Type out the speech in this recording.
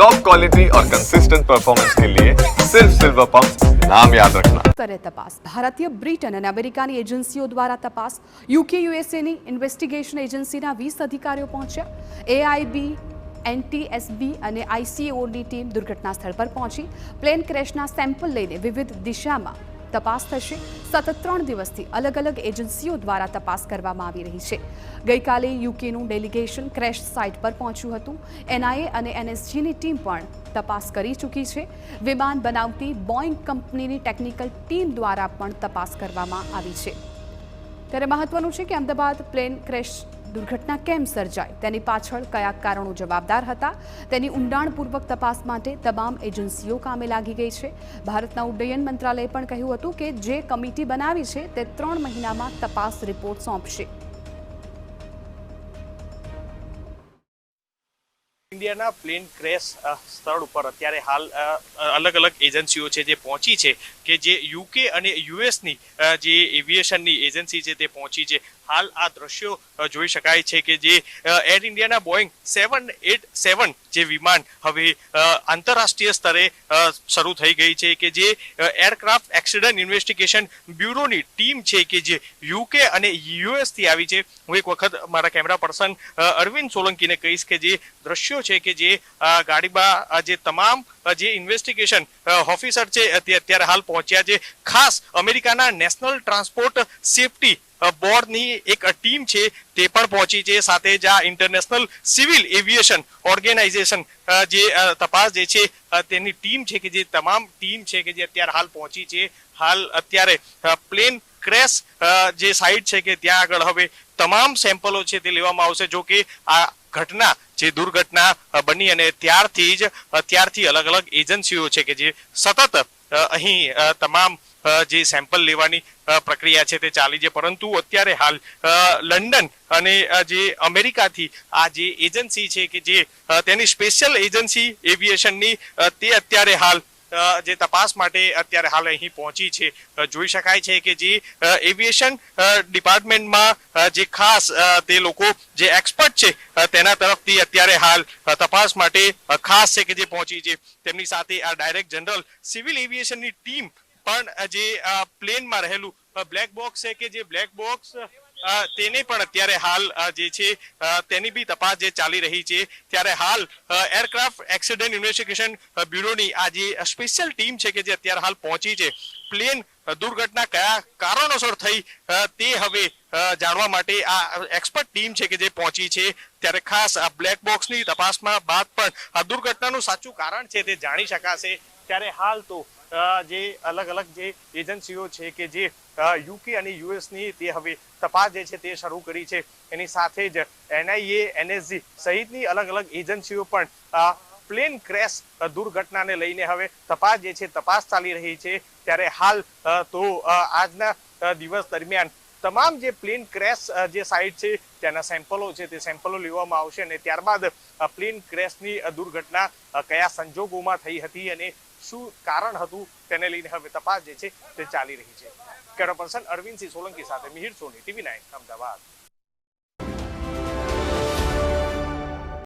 Top quality और consistent performance के लिए सिर्फ सिल्वर पंप नाम याद रखना। સ્તરે તપાસ ભારતીય બ્રિટન અને અમેરિકાની એજન્સીઓ દ્વારા તપાસ યુકે યુએસએની ઇન્વેસ્ટિગેશન એજન્સીના 20 અધિકારીઓ પહોંચ્યા એઆઈબી એનટીએસબી અને આઈસીએઓની ટીમ દુર્ઘટના સ્થળ પર પહોંચી પ્લેન ક્રેશના સેમ્પલ લઈને વિવિધ દિશામાં તપાસ થશે સતત 3 દિવસથી અલગ અલગ એજન્સીઓ દ્વારા તપાસ કરવામાં આવી રહી છે ગઈકાલે યુકેનું ડેલિગેશન ક્રેશ સાઇટ પર પહોંચ્યું હતું એનઆઈએ અને એનએસજીની ટીમ પણ તપાસ કરી ચૂકી છે વિમાન બનાવતી બોઇંગ કંપનીની ટેકનિકલ ટીમ દ્વારા પણ તપાસ કરવામાં આવી છે ત્યારે મહત્વનું છે કે અમદાવાદ પ્લેન ક્રેશ દુર્ઘટના કેમ સર્જાઈ તેની પાછળ કયા કારણો જવાબદાર હતા તેની ઊંડાણપૂર્વક તપાસ માટે તમામ એજન્સીઓ કામે લાગી ગઈ છે ભારતના ઉડ્ડયન મંત્રાલયે પણ કહ્યું હતું કે જે કમિટી બનાવી છે તે 3 મહિનામાં તપાસ રિપોર્ટ સોંપશે ઇન્ડિયાના પ્લેન ક્રેશ સ્થળ ઉપર અત્યારે હાલ અલગ અલગ એજન્સીઓ છે જે પહોંચી છે કે જે યુકે અને યુએસની જે એવિએશનની એજન્સી છે તે પહોંચી છે હાલ આ દ્રશ્યો જોઈ શકાય છે કે જે એર ઇન્ડિયાના બોઈંગ 787 જે વિમાન હવે આંતરરાષ્ટ્રીય સ્તરે શરૂ થઈ ગઈ છે કે જે એરક્રાફ્ટ એક્સિડન્ટ ઇન્વેસ્ટિગેશન બ્યુરોની ટીમ છે કે જે યુકે અને યુએસ થી આવી છે હું એક વખત મારા કેમેરા પર્સન અરવિંદ સોલંકીને કહીશ કે જે દ્રશ્યો છે કે જે ગાડીમાં જે તમામ જે ઇન્વેસ્ટિગેશન ઓફિસર છે તે અત્યારે હાલ પહોંચ્યા છે ખાસ અમેરિકાના નેશનલ ટ્રાન્સપોર્ટ સેફટી બોર્ડની એક ટીમ છે તે પણ પહોંચી છે સાથે જ આ ઇન્ટરનેશનલ સિવિલ એવિએશન ઓર્ગેનાઇઝેશન જે તપાસ જે છે તેની ટીમ છે કે જે તમામ ટીમ છે કે જે અત્યારે હાલ પહોંચી છે હાલ અત્યારે પ્લેન ક્રેશ જે સાઇટ છે કે ત્યાં આગળ હવે તમામ સેમ્પલો છે તે લેવામાં આવશે જો કે આ ઘટના જે દુર્ઘટના બની અને ત્યારથી અલગ અલગ એજન્સીઓ છે કે જે સતત અહીં તમામ જે સેમ્પલ લેવાની પ્રક્રિયા છે તે ચાલી છે પરંતુ અત્યારે હાલ લંડન અને જે અમેરિકાથી આ જે એજન્સી છે કે જે તેની સ્પેશિયલ એજન્સી એવિએશનની તે અત્યારે હાલ જે તપાસ માટે અત્યારે હાલ અહીં પહોંચી છે જોઈ શકાય છે કે જે એવિએશન ડિપાર્ટમેન્ટમાં જે ખાસ તે લોકો જે એક્સપર્ટ છે તેના તરફથી અત્યારે હાલ તપાસ માટે ખાસ છે કે જે પહોંચી છે તેમની સાથે આ ડાયરેક્ટર જનરલ સિવિલ એવિએશનની ટીમ પણ જે પ્લેનમાં રહેલું બ્લેક બોક્સ છે કે જે બ્લેક બોક્સ તેને પણ અત્યારે હાલ જે છે તેની બી તપાસ જે ચાલી રહી છે ત્યારે હાલ એરક્રાફ્ટ એક્સિડન્ટ ઇન્વેસ્ટિગેશન બ્યુરોની આ જે સ્પેશિયલ ટીમ છે કે જે અત્યારે હાલ પહોંચી છે પ્લેન દુર્ઘટના કયા કારણોસર થઈ તે હવે જાણવા માટે આ એક્સપર્ટ ટીમ છે કે જે પહોંચી છે ત્યારે ખાસ આ બ્લેક બોક્સની તપાસમાં બાદ પણ આ દુર્ઘટનાનું સાચું કારણ છે તે જાણી શકાશે ત્યારે હાલ તો જે અલગ અલગ જે એજન્સીઓ છે કે જે યુકે અને યુએસની તે હવે તપાસ જે છે તે શરૂ કરી છે એની સાથે જ એનઆઈએ એનએસજી સહિતની અલગ અલગ એજન્સીઓ પણ પ્લેન ક્રેશ દુર્ઘટનાને લઈને હવે તપાસ જે છે તપાસ ચાલી રહી છે ત્યારે હાલ તો આજના દિવસ દરમિયાન તમામ જે પ્લેન ક્રેશ જે સાઇટ છે ત્યાંના સેમ્પલો છે તે સેમ્પલો લેવામાં આવશે અને ત્યારબાદ પ્લેન ક્રેશની દુર્ઘટના કયા સંજોગોમાં થઈ હતી અને શું કારણ હતું તેને લઈને હવે તપાસ જે છે તે ચાલી રહી છે કેમેરા પર્સન અરવિંદ સિંહ સોલંકી સાથે મિહિર સોની TV9 અમદાવાદ।